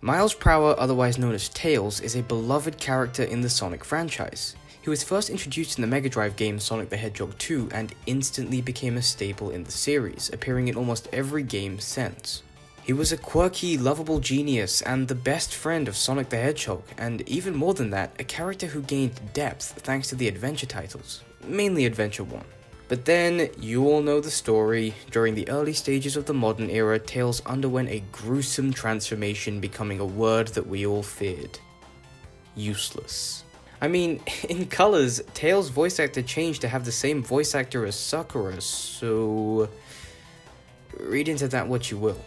Miles Prower, otherwise known as Tails, is a beloved character in the Sonic franchise. He was first introduced in the Mega Drive game Sonic the Hedgehog 2 and instantly became a staple in the series, appearing in almost every game since. He was a quirky, lovable genius and the best friend of Sonic the Hedgehog, and even more than that, a character who gained depth thanks to the adventure titles, mainly Adventure 1. But then, you all know the story. During the early stages of the modern era, Tails underwent a gruesome transformation, becoming a word that we all feared. Useless. I mean, in Colors, Tails' voice actor changed to have the same voice actor as Sakura, so read into that what you will.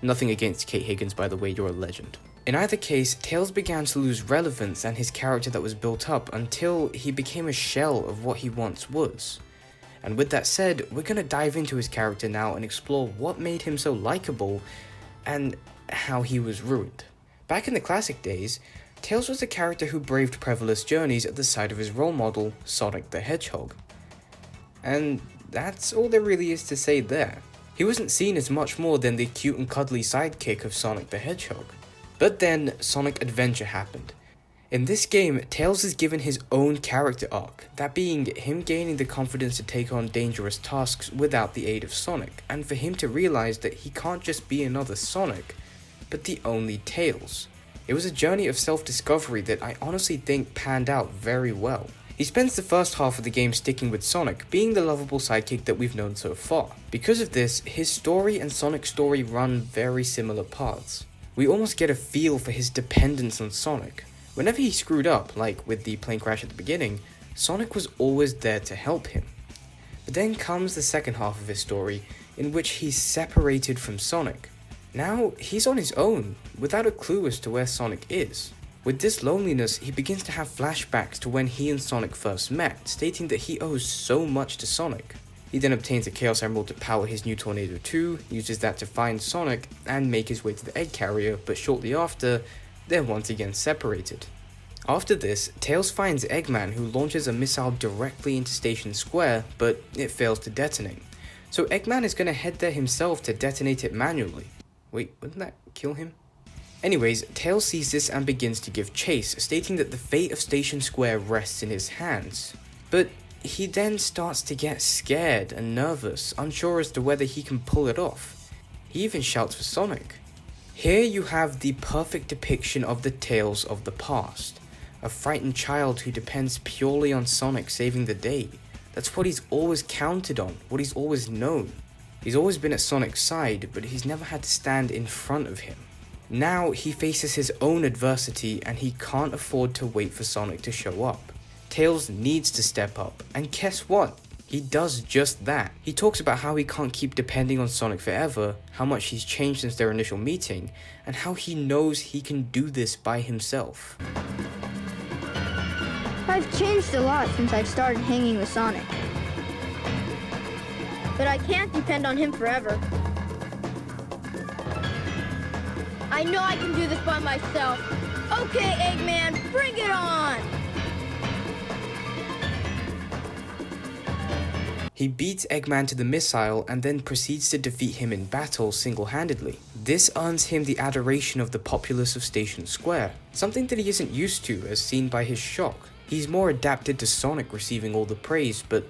Nothing against Kate Higgins, by the way, you're a legend. In either case, Tails began to lose relevance and his character that was built up until he became a shell of what he once was. And with that said, we're gonna dive into his character now and explore what made him so likable and how he was ruined. Back in the classic days, Tails was a character who braved perilous journeys at the side of his role model, Sonic the Hedgehog. And that's all there really is to say there. He wasn't seen as much more than the cute and cuddly sidekick of Sonic the Hedgehog. But then, Sonic Adventure happened. In this game, Tails is given his own character arc, that being him gaining the confidence to take on dangerous tasks without the aid of Sonic, and for him to realize that he can't just be another Sonic, but the only Tails. It was a journey of self-discovery that I honestly think panned out very well. He spends the first half of the game sticking with Sonic, being the lovable sidekick that we've known so far. Because of this, his story and Sonic's story run very similar paths. We almost get a feel for his dependence on Sonic. Whenever he screwed up, like with the plane crash at the beginning, Sonic was always there to help him. But then comes the second half of his story, in which he's separated from Sonic. Now, he's on his own, without a clue as to where Sonic is. With this loneliness, he begins to have flashbacks to when he and Sonic first met, stating that he owes so much to Sonic. He then obtains a Chaos Emerald to power his new Tornado 2, uses that to find Sonic, and make his way to the egg carrier, but shortly after, they're once again separated. After this, Tails finds Eggman, who launches a missile directly into Station Square, but it fails to detonate. So Eggman is going to head there himself to detonate it manually. Wait, wouldn't that kill him? Anyways, Tails sees this and begins to give chase, stating that the fate of Station Square rests in his hands. But he then starts to get scared and nervous, unsure as to whether he can pull it off. He even shouts for Sonic. Here you have the perfect depiction of the Tails of the past. A frightened child who depends purely on Sonic saving the day. That's what he's always counted on, what he's always known. He's always been at Sonic's side, but he's never had to stand in front of him. Now he faces his own adversity and he can't afford to wait for Sonic to show up. Tails needs to step up, and guess what? He does just that. He talks about how he can't keep depending on Sonic forever, how much he's changed since their initial meeting, and how he knows he can do this by himself. I've changed a lot since I've started hanging with Sonic. But I can't depend on him forever. I know I can do this by myself. Okay, Eggman, bring it on! He beats Eggman to the missile and then proceeds to defeat him in battle single-handedly. This earns him the adoration of the populace of Station Square, something that he isn't used to as seen by his shock. He's more adapted to Sonic receiving all the praise, but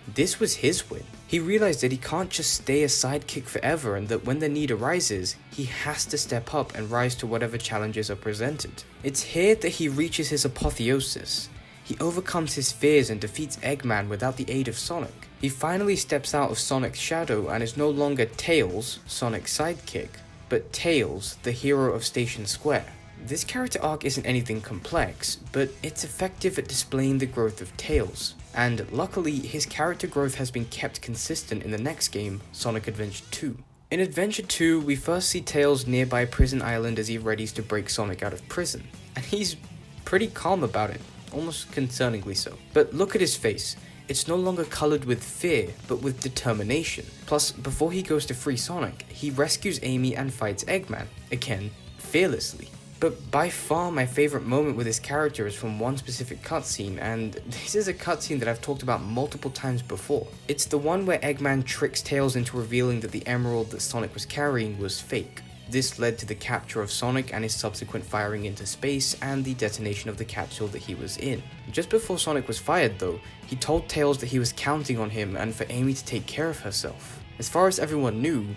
this was his win. He realized that he can't just stay a sidekick forever and that when the need arises, he has to step up and rise to whatever challenges are presented. It's here that he reaches his apotheosis. He overcomes his fears and defeats Eggman without the aid of Sonic. He finally steps out of Sonic's shadow and is no longer Tails, Sonic's sidekick, but Tails, the hero of Station Square. This character arc isn't anything complex, but it's effective at displaying the growth of Tails, and luckily his character growth has been kept consistent in the next game, Sonic Adventure 2. In Adventure 2, we first see Tails nearby Prison Island as he readies to break Sonic out of prison, and he's pretty calm about it, almost concerningly so. But look at his face. It's no longer colored with fear, but with determination. Plus, before he goes to free Sonic, he rescues Amy and fights Eggman, again, fearlessly. But by far my favorite moment with this character is from one specific cutscene, and this is a cutscene that I've talked about multiple times before. It's the one where Eggman tricks Tails into revealing that the emerald that Sonic was carrying was fake. this led to the capture of Sonic and his subsequent firing into space and the detonation of the capsule that he was in. Just before Sonic was fired though, he told Tails that he was counting on him and for Amy to take care of herself. As far as everyone knew,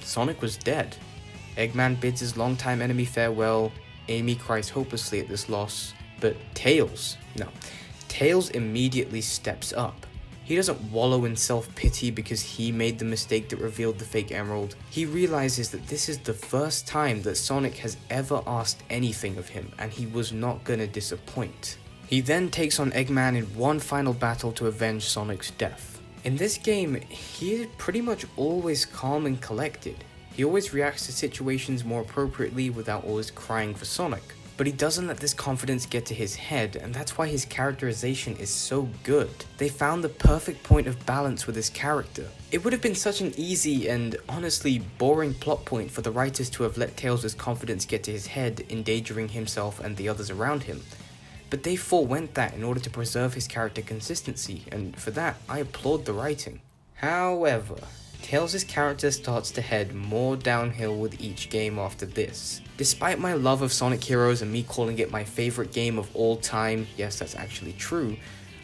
Sonic was dead. Eggman bids his longtime enemy farewell, Amy cries hopelessly at this loss, but Tails immediately steps up. He doesn't wallow in self-pity because he made the mistake that revealed the fake emerald. He realizes that this is the first time that Sonic has ever asked anything of him, and he was not gonna disappoint. He then takes on Eggman in one final battle to avenge Sonic's death. In this game, he is pretty much always calm and collected. He always reacts to situations more appropriately without always crying for Sonic. But he doesn't let this confidence get to his head, and that's why his characterization is so good. They found the perfect point of balance with his character. It would have been such an easy and honestly boring plot point for the writers to have let Tails' confidence get to his head, endangering himself and the others around him. But they forewent that in order to preserve his character consistency, and for that, I applaud the writing. However, Tails' character starts to head more downhill with each game after this. Despite my love of Sonic Heroes and me calling it my favorite game of all time, yes, that's actually true,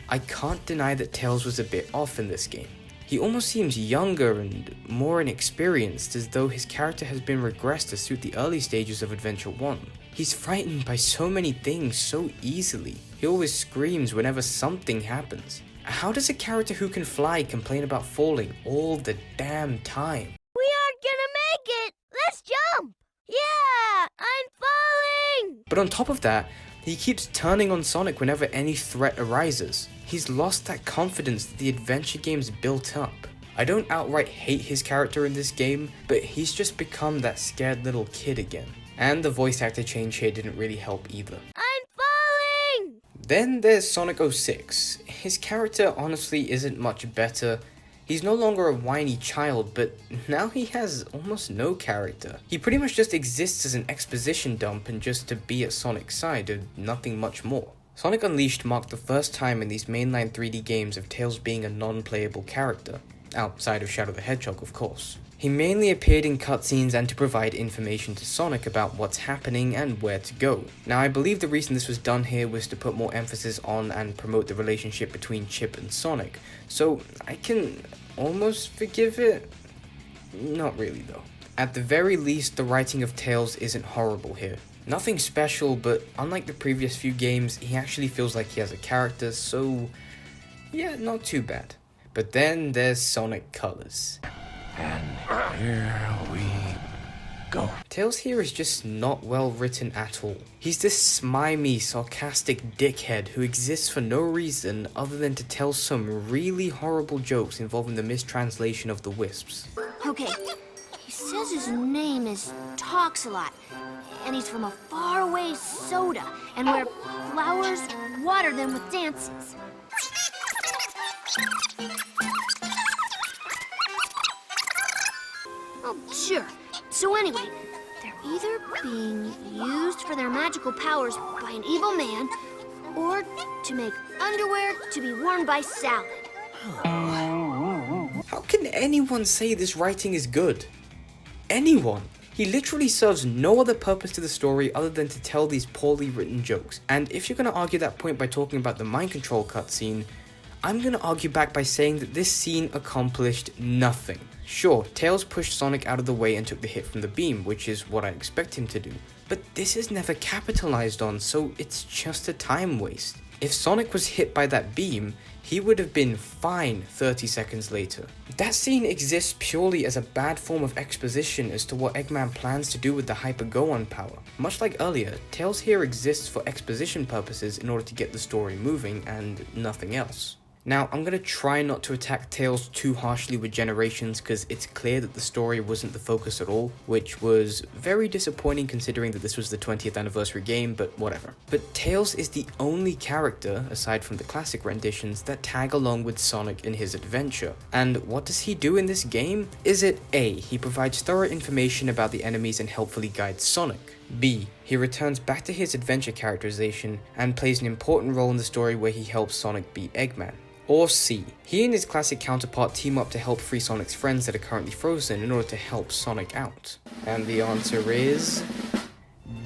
I can't deny that Tails was a bit off in this game. He almost seems younger and more inexperienced, as though his character has been regressed to suit the early stages of Adventure 1. He's frightened by so many things so easily. He always screams whenever something happens. How does a character who can fly complain about falling all the damn time? We aren't gonna make it! Let's jump! Yeah! I'm falling! But on top of that, he keeps turning on Sonic whenever any threat arises. He's lost that confidence that the adventure games built up. I don't outright hate his character in this game, but he's just become that scared little kid again. And the voice actor change here didn't really help either. I'm falling! Then there's Sonic 06. His character honestly isn't much better. He's no longer a whiny child, but now he has almost no character. He pretty much just exists as an exposition dump and just to be at Sonic's side and nothing much more. Sonic Unleashed marked the first time in these mainline 3D games of Tails being a non-playable character, outside of Shadow the Hedgehog of course. He mainly appeared in cutscenes and to provide information to Sonic about what's happening and where to go. Now I believe the reason this was done here was to put more emphasis on and promote the relationship between Chip and Sonic, so I can almost forgive it. Not really though. At the very least, the writing of Tails isn't horrible here. Nothing special, but unlike the previous few games, he actually feels like he has a character, so yeah, not too bad. But then there's Sonic Colors. And here we go. Tails here is just not well written at all. He's this smimey, sarcastic dickhead who exists for no reason other than to tell some really horrible jokes involving the mistranslation of the wisps. Okay, he says his name is Talks a Lot, and he's from a faraway soda, and where flowers water them with dances. Oh, sure. So anyway, they're either being used for their magical powers by an evil man, or to make underwear to be worn by Salad. How can anyone say this writing is good? Anyone? He literally serves no other purpose to the story other than to tell these poorly written jokes. And if you're going to argue that point by talking about the mind control cutscene, I'm going to argue back by saying that this scene accomplished nothing. Sure, Tails pushed Sonic out of the way and took the hit from the beam, which is what I expect him to do. But this is never capitalized on, so it's just a time waste. If Sonic was hit by that beam, he would have been fine 30 seconds later. That scene exists purely as a bad form of exposition as to what Eggman plans to do with the Hyper Go-On power. Much like earlier, Tails here exists for exposition purposes in order to get the story moving and nothing else. Now, I'm going to try not to attack Tails too harshly with Generations because it's clear that the story wasn't the focus at all, which was very disappointing considering that this was the 20th anniversary game, but whatever. But Tails is the only character, aside from the classic renditions, that tag along with Sonic in his adventure. And what does he do in this game? Is it A, he provides thorough information about the enemies and helpfully guides Sonic? B, he returns back to his adventure characterization and plays an important role in the story where he helps Sonic beat Eggman? Or C, he and his classic counterpart team up to help free Sonic's friends that are currently frozen in order to help Sonic out. And the answer is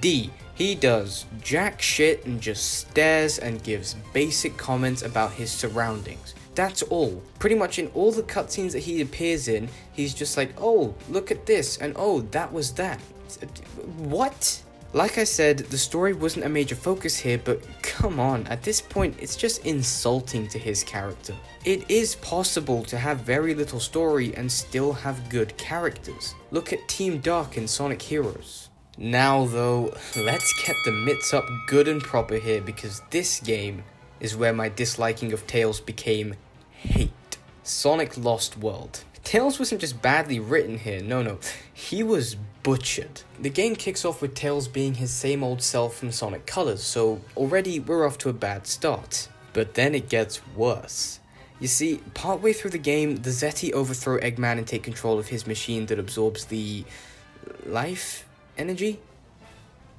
D. He does jack shit and just stares and gives basic comments about his surroundings. That's all. Pretty much in all the cutscenes that he appears in, he's just like, oh, look at this, and oh, that was that. What? Like I said, the story wasn't a major focus here, but come on, at this point, it's just insulting to his character. It is possible to have very little story and still have good characters. Look at Team Dark in Sonic Heroes. Now though, let's get the mitts up good and proper here, because this game is where my disliking of Tails became hate. Sonic Lost World. Tails wasn't just badly written here, no, he was butchered. The game kicks off with Tails being his same old self from Sonic Colors, so already we're off to a bad start. But then it gets worse. You see, partway through the game, the Zeti overthrow Eggman and take control of his machine that absorbs the life energy?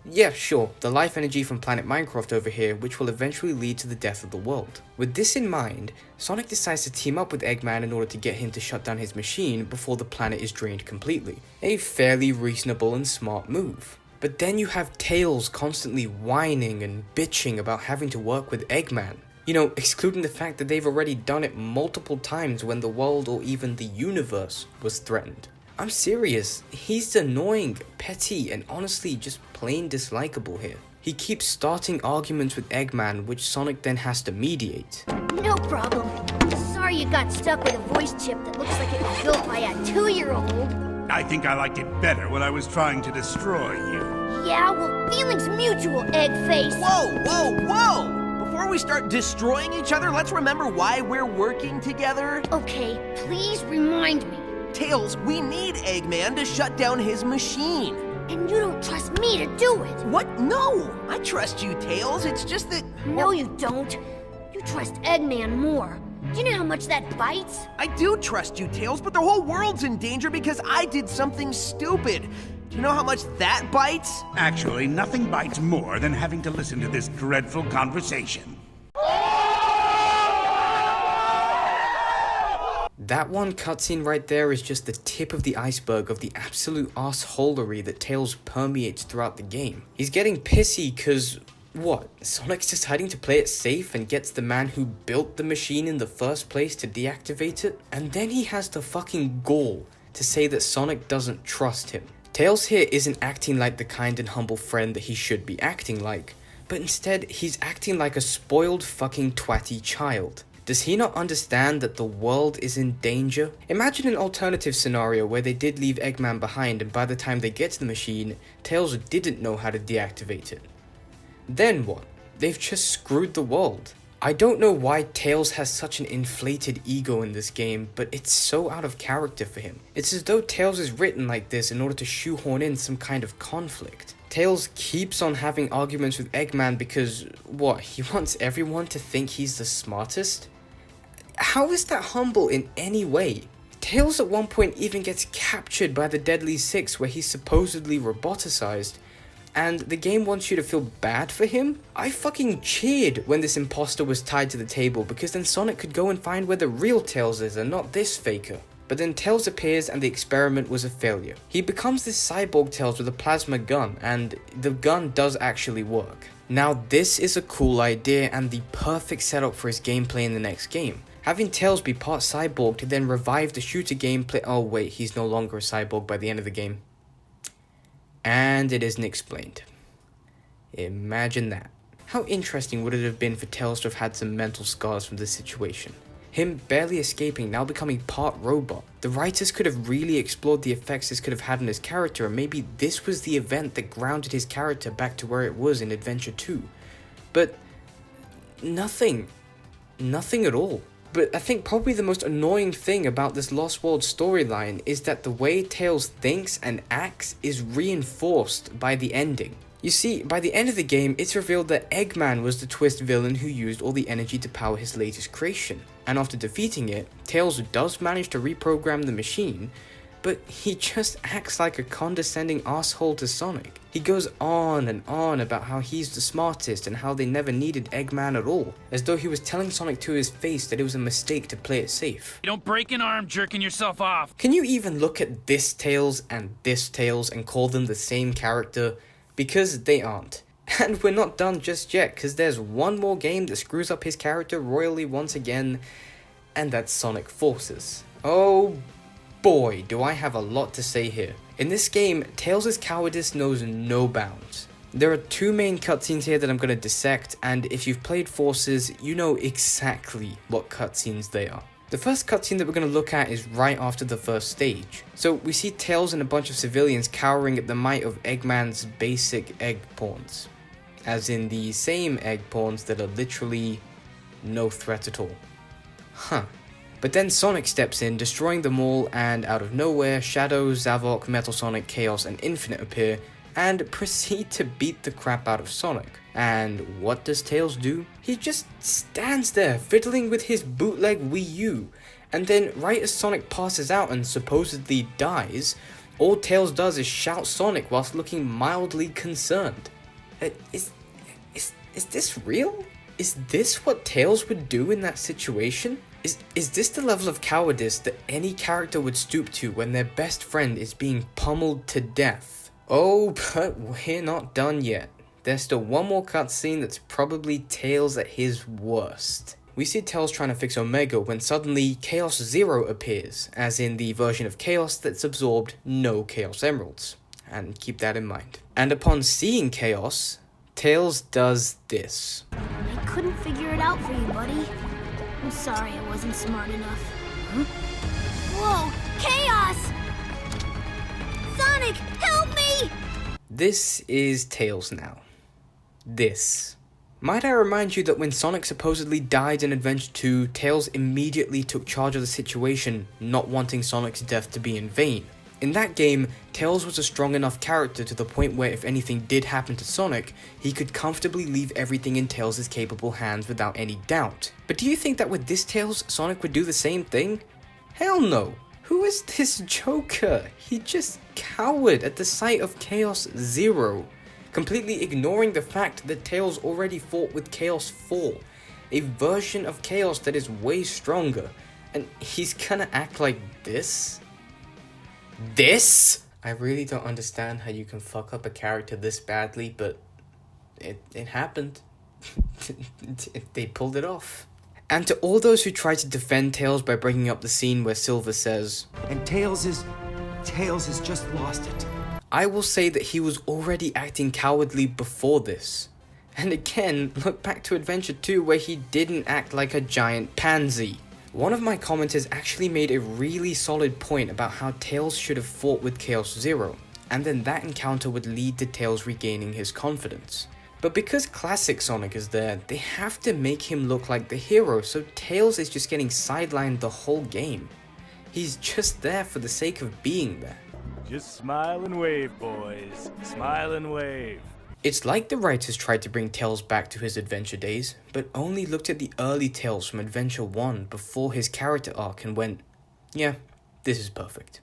Yeah, sure, the life energy from planet Minecraft over here, which will eventually lead to the death of the world. With this in mind, Sonic decides to team up with Eggman in order to get him to shut down his machine before the planet is drained completely. A fairly reasonable and smart move. But then you have Tails constantly whining and bitching about having to work with Eggman. You know, excluding the fact that they've already done it multiple times when the world or even the universe was threatened. I'm serious, he's annoying, petty, and honestly just plain dislikable here. He keeps starting arguments with Eggman, which Sonic then has to mediate. No problem. Sorry you got stuck with a voice chip that looks like it was built by a 2-year-old. I think I liked it better when I was trying to destroy you. Yeah, well, feelings mutual, Eggface. Whoa! Before we start destroying each other, let's remember why we're working together. Okay, please remind me. Tails, we need Eggman to shut down his machine. And you don't trust me to do it. What? No! I trust you, Tails. It's just that... No, you don't. You trust Eggman more. Do you know how much that bites? I do trust you, Tails, but the whole world's in danger because I did something stupid. Do you know how much that bites? Actually, nothing bites more than having to listen to this dreadful conversation. That one cutscene right there is just the tip of the iceberg of the absolute assholery that Tails permeates throughout the game. He's getting pissy cause, what? Sonic's deciding to play it safe and gets the man who built the machine in the first place to deactivate it? And then he has the fucking gall to say that Sonic doesn't trust him. Tails here isn't acting like the kind and humble friend that he should be acting like, but instead he's acting like a spoiled fucking twatty child. Does he not understand that the world is in danger? Imagine an alternative scenario where they did leave Eggman behind and by the time they get to the machine, Tails didn't know how to deactivate it. Then what? They've just screwed the world. I don't know why Tails has such an inflated ego in this game, but it's so out of character for him. It's as though Tails is written like this in order to shoehorn in some kind of conflict. Tails keeps on having arguments with Eggman because, what, he wants everyone to think he's the smartest? How is that humble in any way? Tails at one point even gets captured by the Deadly Six where he's supposedly roboticized, and the game wants you to feel bad for him? I fucking cheered when this imposter was tied to the table because then Sonic could go and find where the real Tails is and not this faker. But then Tails appears and the experiment was a failure. He becomes this cyborg Tails with a plasma gun, and the gun does actually work. Now this is a cool idea and the perfect setup for his gameplay in the next game. Having Tails be part cyborg to then revive the shooter gameplay. Oh wait, he's no longer a cyborg by the end of the game. And it isn't explained. Imagine that. How interesting would it have been for Tails to have had some mental scars from this situation? Him barely escaping, now becoming part robot. The writers could have really explored the effects this could have had on his character, and maybe this was the event that grounded his character back to where it was in Adventure 2. But nothing. Nothing at all. But I think probably the most annoying thing about this Lost World storyline is that the way Tails thinks and acts is reinforced by the ending. You see, by the end of the game, it's revealed that Eggman was the twist villain who used all the energy to power his latest creation. And after defeating it, Tails does manage to reprogram the machine, but he just acts like a condescending asshole to Sonic. He goes on and on about how he's the smartest and how they never needed Eggman at all, as though he was telling Sonic to his face that it was a mistake to play it safe. You don't break an arm jerking yourself off. Can you even look at this Tails and this Tails and call them the same character? Because they aren't. And we're not done just yet, because there's one more game that screws up his character royally once again, and that's Sonic Forces. Oh boy, do I have a lot to say here. In this game, Tails' cowardice knows no bounds. There are two main cutscenes here that I'm going to dissect, and if you've played Forces, you know exactly what cutscenes they are. The first cutscene that we're going to look at is right after the first stage. So we see Tails and a bunch of civilians cowering at the might of Eggman's basic egg pawns. As in the same egg pawns that are literally no threat at all. Huh. But then Sonic steps in, destroying them all, and out of nowhere, Shadow, Zavok, Metal Sonic, Chaos, and Infinite appear, and proceed to beat the crap out of Sonic. And what does Tails do? He just stands there, fiddling with his bootleg Wii U, and then right as Sonic passes out and supposedly dies, all Tails does is shout Sonic whilst looking mildly concerned. Is this real? Is this what Tails would do in that situation? Is this the level of cowardice that any character would stoop to when their best friend is being pummeled to death? Oh, but we're not done yet. There's still one more cutscene that's probably Tails at his worst. We see Tails trying to fix Omega when suddenly Chaos Zero appears, as in the version of Chaos that's absorbed no Chaos Emeralds. And keep that in mind. And upon seeing Chaos, Tails does this. I couldn't figure it out for you, buddy. I'm sorry I wasn't smart enough. Huh? Whoa! Chaos! Sonic, help me! This is Tails now. This. Might I remind you that when Sonic supposedly died in Adventure 2, Tails immediately took charge of the situation, not wanting Sonic's death to be in vain. In that game, Tails was a strong enough character to the point where if anything did happen to Sonic, he could comfortably leave everything in Tails' capable hands without any doubt. But do you think that with this Tails, Sonic would do the same thing? Hell no! Who is this Joker? He just cowered at the sight of Chaos Zero, completely ignoring the fact that Tails already fought with Chaos 4, a version of Chaos that is way stronger, and he's gonna act like this? This? I really don't understand how you can fuck up a character this badly, but it happened. They pulled it off. And to all those who try to defend Tails by bringing up the scene where Silver says, And Tails has just lost it. I will say that he was already acting cowardly before this. And again, look back to Adventure 2 where he didn't act like a giant pansy. One of my commenters actually made a really solid point about how Tails should have fought with Chaos Zero, and then that encounter would lead to Tails regaining his confidence. But because Classic Sonic is there, they have to make him look like the hero, so Tails is just getting sidelined the whole game. He's just there for the sake of being there. Just smile and wave, boys. Smile and wave. It's like the writers tried to bring Tails back to his adventure days, but only looked at the early Tails from Adventure 1 before his character arc and went, yeah, this is perfect.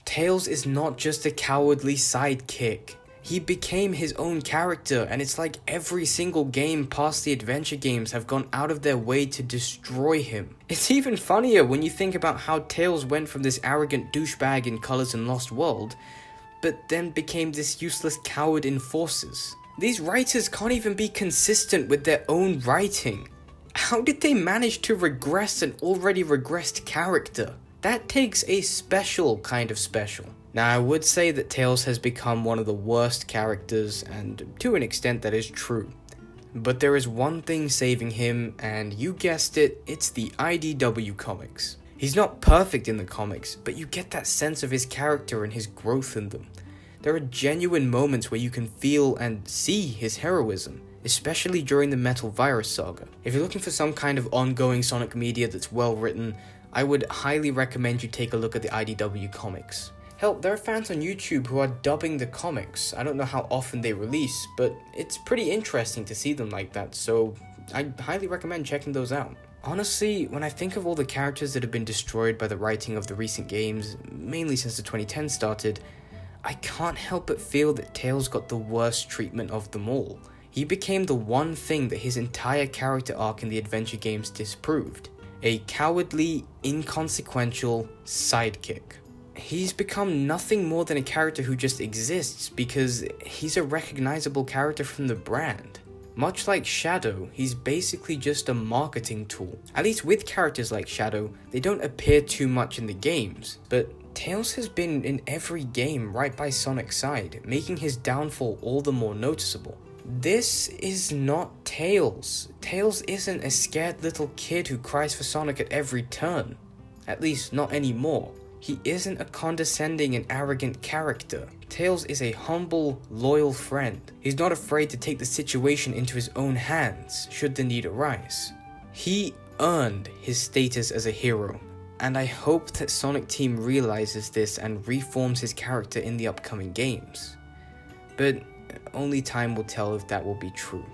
Tails is not just a cowardly sidekick. He became his own character, and it's like every single game past the adventure games have gone out of their way to destroy him. It's even funnier when you think about how Tails went from this arrogant douchebag in Colors and Lost World, but then became this useless coward in Forces. These writers can't even be consistent with their own writing. How did they manage to regress an already regressed character? That takes a special kind of special. Now, I would say that Tails has become one of the worst characters, and to an extent that is true. But there is one thing saving him, and you guessed it, it's the IDW comics. He's not perfect in the comics, but you get that sense of his character and his growth in them. There are genuine moments where you can feel and see his heroism, especially during the Metal Virus saga. If you're looking for some kind of ongoing Sonic media that's well written, I would highly recommend you take a look at the IDW comics. Hell, there are fans on YouTube who are dubbing the comics. I don't know how often they release, but it's pretty interesting to see them like that, so I highly recommend checking those out. Honestly, when I think of all the characters that have been destroyed by the writing of the recent games, mainly since the 2010s started, I can't help but feel that Tails got the worst treatment of them all. He became the one thing that his entire character arc in the adventure games disproved. A cowardly, inconsequential sidekick. He's become nothing more than a character who just exists because he's a recognizable character from the brand. Much like Shadow, he's basically just a marketing tool. At least with characters like Shadow, they don't appear too much in the games, but Tails has been in every game right by Sonic's side, making his downfall all the more noticeable. This is not Tails. Tails isn't a scared little kid who cries for Sonic at every turn. At least not anymore. He isn't a condescending and arrogant character. Tails is a humble, loyal friend. He's not afraid to take the situation into his own hands, should the need arise. He earned his status as a hero, and I hope that Sonic Team realizes this and reforms his character in the upcoming games. But only time will tell if that will be true.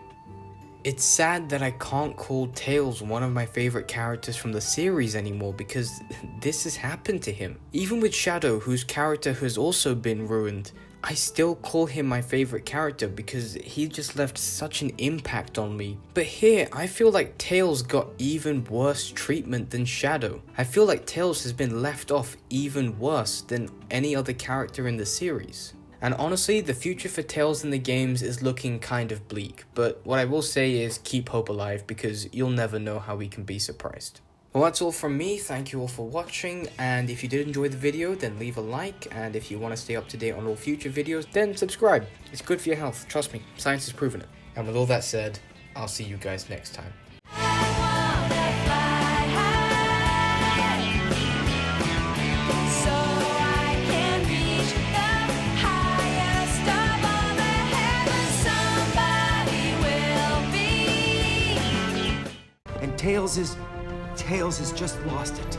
It's sad that I can't call Tails one of my favorite characters from the series anymore because this has happened to him. Even with Shadow, whose character has also been ruined, I still call him my favorite character because he just left such an impact on me. But here, I feel like Tails got even worse treatment than Shadow. I feel like Tails has been left off even worse than any other character in the series. And honestly, the future for Tails in the games is looking kind of bleak, but what I will say is keep hope alive because you'll never know how we can be surprised. Well, that's all from me. Thank you all for watching, and if you did enjoy the video, then leave a like, and if you want to stay up to date on all future videos, then subscribe. It's good for your health, trust me, science has proven it. And with all that said, I'll see you guys next time. And Tails has just lost it.